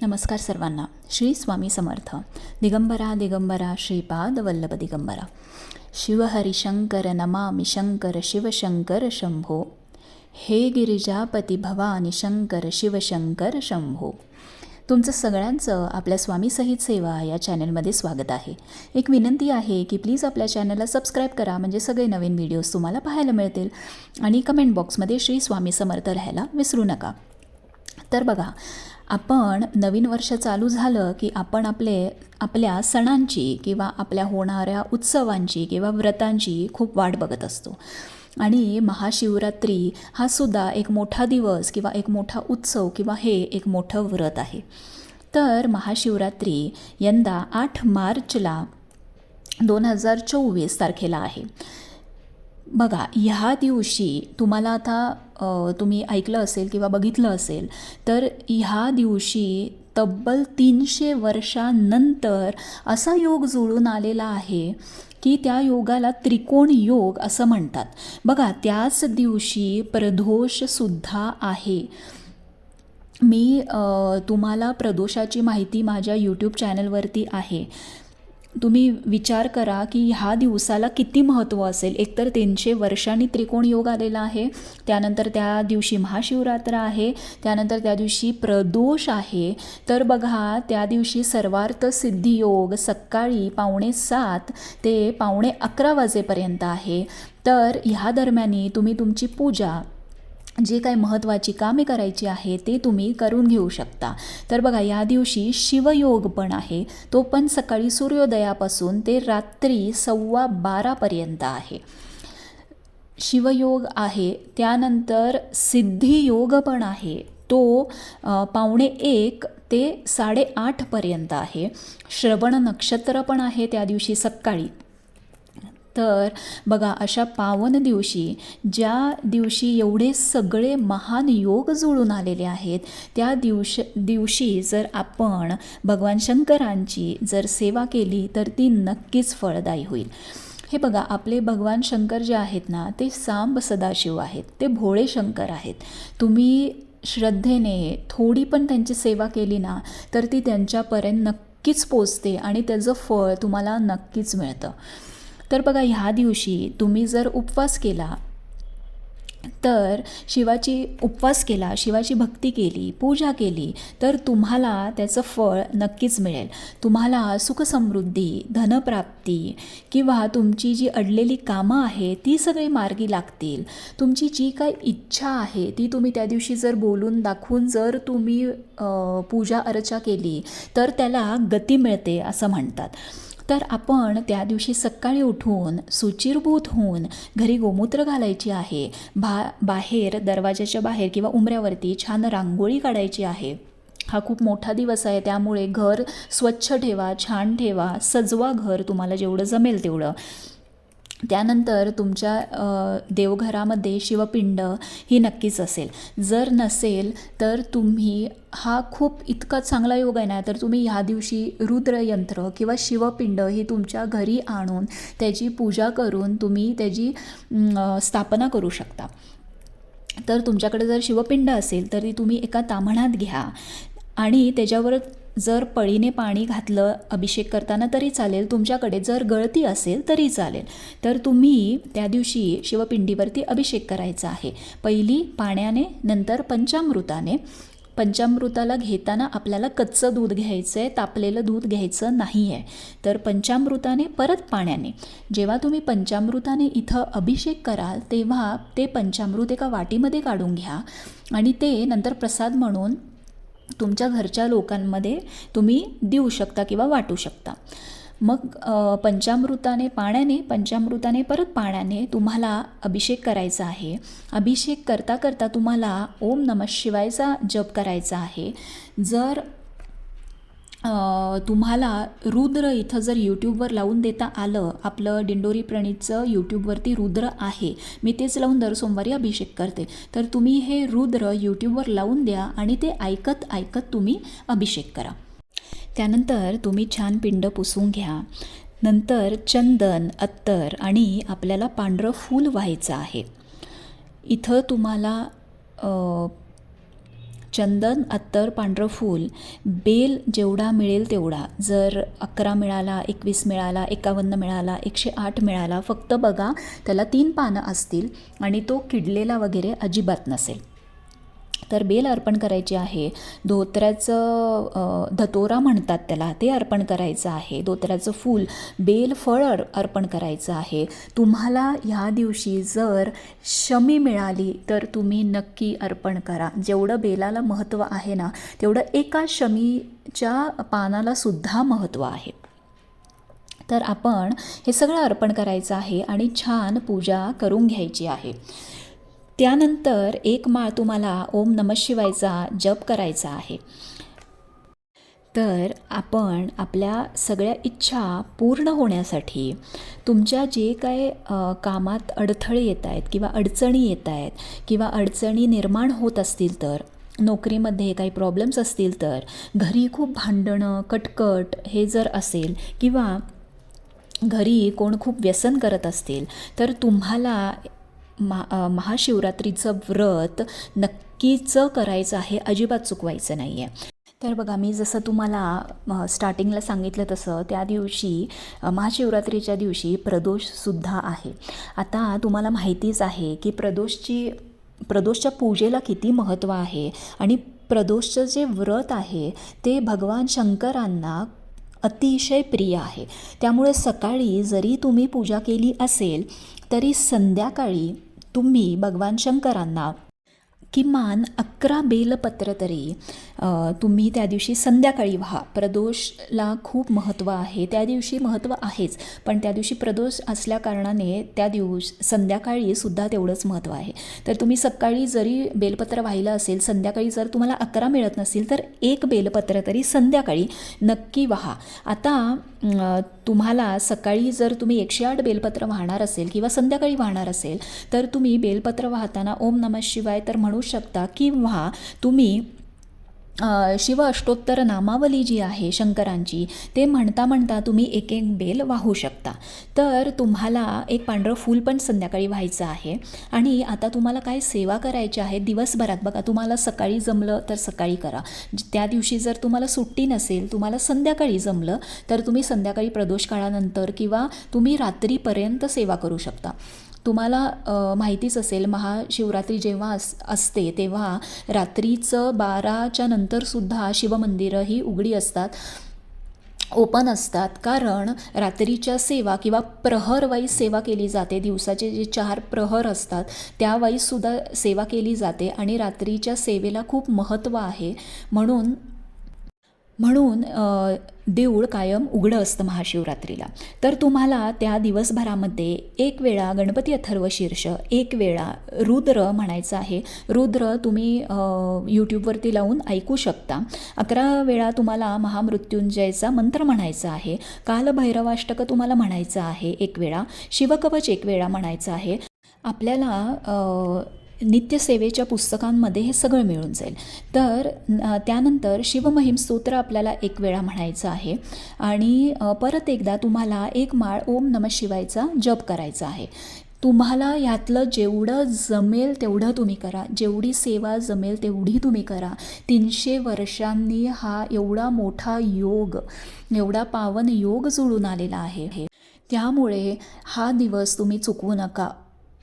नमस्कार सर्वांना. श्री स्वामी समर्थ. दिगंबरा दिगंबरा श्रीपाद वल्लभ दिगंबरा. शिवहरिशंकर नमामि शंकर शिवशंकर शंभो. हे गिरिजापती भवानी शंकर शिवशंकर शंभो. तुमचं सगळ्यांचं आपल्या स्वामी सहित सेवा या चॅनलमध्ये स्वागत आहे. एक विनंती आहे की प्लीज आपल्या चॅनलला सबस्क्राईब करा, म्हणजे सगळे नवीन व्हिडिओज तुम्हाला पाहायला मिळतील. आणि कमेंट बॉक्समध्ये श्री स्वामी समर्थ लिहायला विसरू नका. तर बघा, आपण नवीन वर्ष चालू झालं की आपण आपल्या सणांची किंवा आपल्या होणाऱ्या उत्सवांची किंवा व्रतांची खूप वाट बघत असतो. आणि महाशिवरात्री हा सुद्धा एक मोठा दिवस किंवा एक मोठा उत्सव किंवा हे एक मोठं व्रत आहे. तर महाशिवरात्री यंदा 8 मार्चला 2024 तारखेला आहे. बघा, ह्या दिवशी तुम्हाला आता तुम्ही ऐकलं असेल किंवा बघितलं असेल तर ह्या दिवशी तब्बल 300 वर्षांनंतर असा योग जुळून आलेला आहे की त्या योगाला त्रिकोण योग असं म्हणतात. बघा, त्याच दिवशी प्रदोषसुद्धा आहे. मी तुम्हाला प्रदोषाची माहिती माझ्या यूट्यूब चॅनलवरती आहे. तुम्ही विचार करा की ह्या दिवसाला किती महत्त्व असेल. एकतर 300 वर्षांनी त्रिकोण योग आलेला आहे, त्यानंतर त्या दिवशी महाशिवरात्र आहे, त्यानंतर त्या दिवशी प्रदोष आहे. तर बघा, त्या दिवशी सर्वार्थ सिद्धी योग सकाळी 7:45 ते 11:15 वाजेपर्यंत आहे. तर ह्या दरम्यानी तुम्ही तुमची पूजा, जे काही महत्त्वाची कामे करायची आहे ते तुम्ही करून घेऊ शकता. तर बघा, या दिवशी शिवयोग पण आहे, तो पण सकाळी सूर्योदयापासून ते रात्री 12:15 आहे शिवयोग आहे. त्यानंतर सिद्धियोग पण आहे, तो 1:15 ते 8:30 आहे. श्रवण नक्षत्र पण आहे त्या दिवशी सकाळी. तर बघा, अशा पावन दिवशी, ज्या दिवशी एवढे सगळे महान योग जुळून आलेले आहेत, त्या दिवशी जर आपण भगवान शंकरांची जर सेवा केली तर ती नक्कीच फळदायी होईल. हे बघा, आपले भगवान शंकर जे आहेत ना, ते सांब सदाशिव आहेत, ते भोळे शंकर आहेत. तुम्ही श्रद्धेने थोडी पण त्यांची सेवा केली ना तर ती त्यांच्यापर्यंत नक्कीच पोचते आणि त्याचं फळ तुम्हाला नक्कीच मिळतं. तर बघा, ह्या दिवशी तुम्ही जर उपवास केला तर शिवाची भक्ती केली, पूजा केली तर तुम्हाला त्याचं फळ नक्कीच मिळेल. तुम्हाला सुखसमृद्धी, धनप्राप्ती किंवा तुमची जी अडलेली कामं आहे ती सगळी मार्गी लागतील. तुमची जी काही इच्छा आहे ती तुम्ही त्या दिवशी जर बोलून दाखवून जर तुम्ही पूजा अर्चा केली तर त्याला गती मिळते असं म्हणतात. तर आपण त्या दिवशी सकाळी उठून शुचिर्भूत होऊन घरी गोमूत्र घालायची आहे, बाहेर दरवाजाच्या बाहेर किंवा उंबऱ्यावरती छान रांगोळी काढायची आहे. हा खूप मोठा दिवस आहे, त्यामुळे घर स्वच्छ ठेवा, छान ठेवा, सजवा घर तुम्हाला जेवढं जमेल तेवढं. त्यानंतर तुमच्या देवघरामध्ये शिवपिंड ही नक्कीच असेल. जर नसेल तर तुम्ही, हा खूप इतका चांगला योग आहे ना, तर तुम्ही ह्या दिवशी रुद्रयंत्र किंवा शिवपिंड ही तुमच्या घरी आणून त्याची पूजा करून तुम्ही त्याची स्थापना करू शकता. तर तुमच्याकडे जर शिवपिंड असेल तर ती तुम्ही एका ताम्हणात घ्या आणि त्याच्यावर जर पळीने पाणी घातलं अभिषेक करताना तरी चालेल. तुमच्याकडे जर गळती असेल तरी चालेल. तर तुम्ही त्या दिवशी शिवपिंडीवरती अभिषेक करायचा आहे. पहिली पाण्याने, नंतर पंचामृताने. पंचामृताला घेताना आपल्याला कच्चं दूध घ्यायचं आहे, तापलेलं दूध घ्यायचं नाही आहे. तर पंचामृताने, परत पाण्याने. जेव्हा तुम्ही पंचामृताने इथं अभिषेक कराल तेव्हा ते पंचामृत एका वाटीमध्ये काढून घ्या आणि ते नंतर प्रसाद म्हणून तुमच्या घरच्या लोकांमध्ये तुम्ही देऊ शकता किंवा वाटू शकता. मग पंचामृताने, परत पाण्याने तुम्हाला अभिषेक करायचा आहे. अभिषेक करता करता तुम्हाला ओम नमः शिवायचा जप करायचा आहे. जर तुम्हाला रुद्र इथं जर यूट्यूबवर लावून देता आलं, आपलं दिंडोरी प्रणीतचं यूट्यूबवरती रुद्र आहे, मी तेच लावून दर सोमवारी अभिषेक करते, तर तुम्ही हे रुद्र यूट्यूबवर लावून द्या आणि ते ऐकत ऐकत तुम्ही अभिषेक करा. त्यानंतर तुम्ही छान पिंड पुसून घ्या. नंतर चंदन, अत्तर आणि आपल्याला पांढरं फूल व्हायचं आहे. इथं तुम्हाला चंदन, अत्तर, पांढरं फूल, बेल जेवढा मिळेल तेवढा. जर 11 मिळाला, 21 मिळाला, 51 मिळाला, 108 मिळाला, फक्त बघा त्याला 3 पानं असतील आणि तो किडलेला वगैरे अजिबात नसेल तर बेल अर्पण करायची आहे. धोत्र्याचं धतोरा म्हणतात त्याला, ते अर्पण करायचं आहे. धोत्र्याचं फूल, बेल फळ अर्पण करायचं आहे. तुम्हाला ह्या दिवशी जर शमी मिळाली तर तुम्ही नक्की अर्पण करा. जेवढं बेलाला महत्त्व आहे ना तेवढं एका शमीच्या पानाला सुद्धा महत्त्व आहे. तर आपण हे सगळं अर्पण करायचं आहे आणि छान पूजा करून घ्यायची आहे. त्यानंतर एक माळ तुम्हाला ओम नमः शिवायचा जप करायचा आहे. तर आपण आपल्या सगळ्या इच्छा पूर्ण होण्यासाठी तुमच्या जे काय कामात अडथळे येत आहेत किंवा अडचणी येत आहेत किंवा अडचणी निर्माण होत असतील, तर नोकरीमध्ये काही प्रॉब्लेम्स असतील, तर घरी खूप भांडणं कटकट हे जर असेल किंवा घरी कोण खूप व्यसन करत असतील, तर तुम्हाला महाशिवरात्रीचं व्रत नक्कीच करायचं आहे, अजिबात चुकवायचं नाही आहे. तर बघा, मी जसं तुम्हाला स्टार्टिंगला सांगितलं तसं त्या दिवशी महाशिवरात्रीच्या दिवशी प्रदोषसुद्धा आहे. आता तुम्हाला माहितीच आहे की प्रदोषच्या पूजेला किती महत्त्व आहे आणि प्रदोषचं जे व्रत आहे ते भगवान शंकरांना अतिशय प्रिय आहे. त्यामुळे सकाळी जरी तुम्ही पूजा केली असेल तरी संध्याकाळी तुम्ही भगवान शंकरांना किमान 11 बेलपत्र तरी तुम्ही त्या दिवशी संध्याकाळी व्हा. प्रदोषला खूप महत्त्व आहे, त्या दिवशी महत्त्व आहेच, पण त्या दिवशी प्रदोष असल्याकारणाने त्या संध्याकाळी सुद्धा तेवढंच महत्त्व आहे. तर तुम्ही सकाळी जरी बेलपत्र वाहिलं असेल, संध्याकाळी जर तुम्हाला 11 मिळत नसतील तर 1 बेलपत्र तरी संध्याकाळी नक्की व्हा. आता तुम्हाला सकाळी जर तुम्ही 108 बेलपत्र वाहणार असेल किंवा संध्याकाळी वाहणार असेल तर तुम्ही बेलपत्र वाहताना ओम नमः शिवाय तर म्हणू शकता किंवा तुम्ही शिव अष्टोत्तर नामावली जी आहे शंकरांची ते म्हणता म्हणता तुम्ही एक एक बेल वाहू शकता. तर तुम्हाला एक पांढरं फूल पण संध्याकाळी व्हायचं आहे. आणि आता तुम्हाला काय सेवा करायची आहे दिवसभरात, बघा तुम्हाला सकाळी जमलं तर सकाळी करा, त्या दिवशी जर तुम्हाला सुट्टी नसेल, तुम्हाला संध्याकाळी जमलं तर तुम्ही संध्याकाळी प्रदोष काळानंतर किंवा तुम्ही रात्रीपर्यंत सेवा करू शकता. तुम्हाला माहितीच असेल महाशिवरात्री जेव्हा असते तेव्हा रात्रीचं 12च्या नंतरसुद्धा शिवमंदिरं ही उघडी असतात, ओपन असतात. कारण रात्रीच्या सेवा किंवा प्रहरवाईज सेवा केली जाते. दिवसाचे जे 4 प्रहर असतात त्यावाईजसुद्धा सेवा केली जाते आणि रात्रीच्या सेवेला खूप महत्त्व आहे. म्हणून देऊळ कायम उघडं असतं महाशिवरात्रीला. तर तुम्हाला त्या दिवसभरामध्ये 1 वेळा गणपती अथर्वशीर्ष, 1 वेळा रुद्र म्हणायचं आहे. रुद्र तुम्ही यूट्यूबवरती लावून ऐकू शकता. 11 वेळा तुम्हाला महामृत्युंजयचा मंत्र म्हणायचा आहे. कालभैरवाष्टक तुम्हाला म्हणायचं आहे 1 वेळा. शिवकवच 1 वेळा म्हणायचं आहे. आपल्याला नित्यसेवेच्या पुस्तकांमध्ये हे सगळं मिळून जाईल. तर त्यानंतर शिवमहिम स्तोत्र आपल्याला 1 वेळा म्हणायचं आहे आणि परत एकदा तुम्हाला 1 माळ ओम नमः शिवायचा जप करायचा आहे. तुम्हाला ह्यातलं जेवढं जमेल तेवढं तुम्ही करा, जेवढी सेवा जमेल तेवढी तुम्ही करा. 300 वर्षांनी हा एवढा मोठा योग, एवढा पावन योग जुळून आलेला आहे. त्यामुळे हा दिवस तुम्ही चुकवू नका.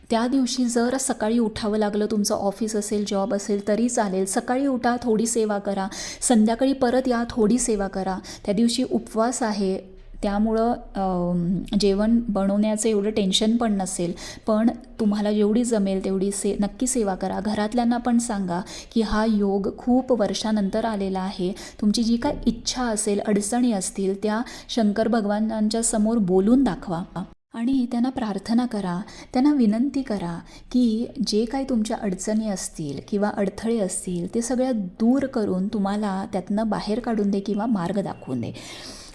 त्या दिवशी जर सकाळी उठावं लागलं, तुमचं ऑफिस असेल, जॉब असेल तरी चालेल, सकाळी उठा, थोडी सेवा करा, संध्याकाळी परत या, थोडी सेवा करा. त्या दिवशी उपवास आहे त्यामुळं जेवण बनवण्याचं एवढं टेन्शन पण नसेल, पण तुम्हाला जेवढी जमेल तेवढी नक्की सेवा करा. घरातल्यांना पण सांगा की हा योग खूप वर्षानंतर आलेला आहे. तुमची जी काय इच्छा असेल, अडचणी असतील त्या शंकर भगवानांच्या समोर बोलून दाखवा आणि त्यांना प्रार्थना करा, त्यांना विनंती करा की जे काही तुमच्या अडचणी असतील किंवा अडथळे असतील ते सगळ्या दूर करून तुम्हाला त्यातनं बाहेर काढून दे किंवा मार्ग दाखवून दे.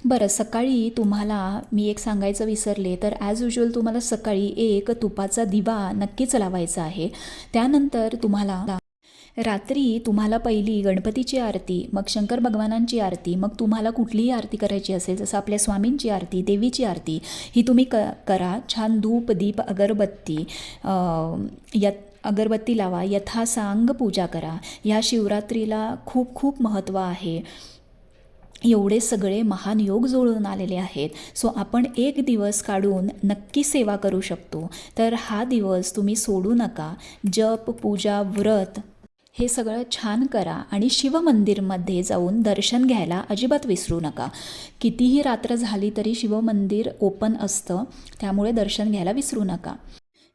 बरं, सकाळी तुम्हाला मी एक सांगायचं विसरले, तर ॲज युजल तुम्हाला सकाळी 1 तुपाचा दिवा नक्कीच लावायचा आहे. त्यानंतर तुम्हाला रात्री तुम्हाला पहिली गणपतीची आरती, मग शंकर भगवानांची आरती, मग तुम्हाला कुठलीही आरती करायची असेल, जसं आपल्या स्वामींची आरती, देवीची आरती, ही तुम्ही करा. छान धूप, दीप, अगरबत्ती अगरबत्ती लावा, यथासांग पूजा करा. ह्या शिवरात्रीला खूप खूप महत्त्व आहे. एवढे सगळे महान योग जुळून आलेले आहेत. सो आपण एक दिवस काढून नक्की सेवा करू शकतो. तर हा दिवस तुम्ही सोडू नका. जप, पूजा, व्रत हे सगळं छान करा आणि शिवमंदिरमध्ये जाऊन दर्शन घ्यायला अजिबात विसरू नका. कितीही रात्र झाली तरी शिवमंदिर ओपन असतं, त्यामुळे दर्शन घ्यायला विसरू नका.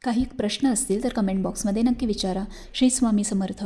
काही प्रश्न असतील तर कमेंट बॉक्समध्ये नक्की विचारा. श्री स्वामी समर्थ.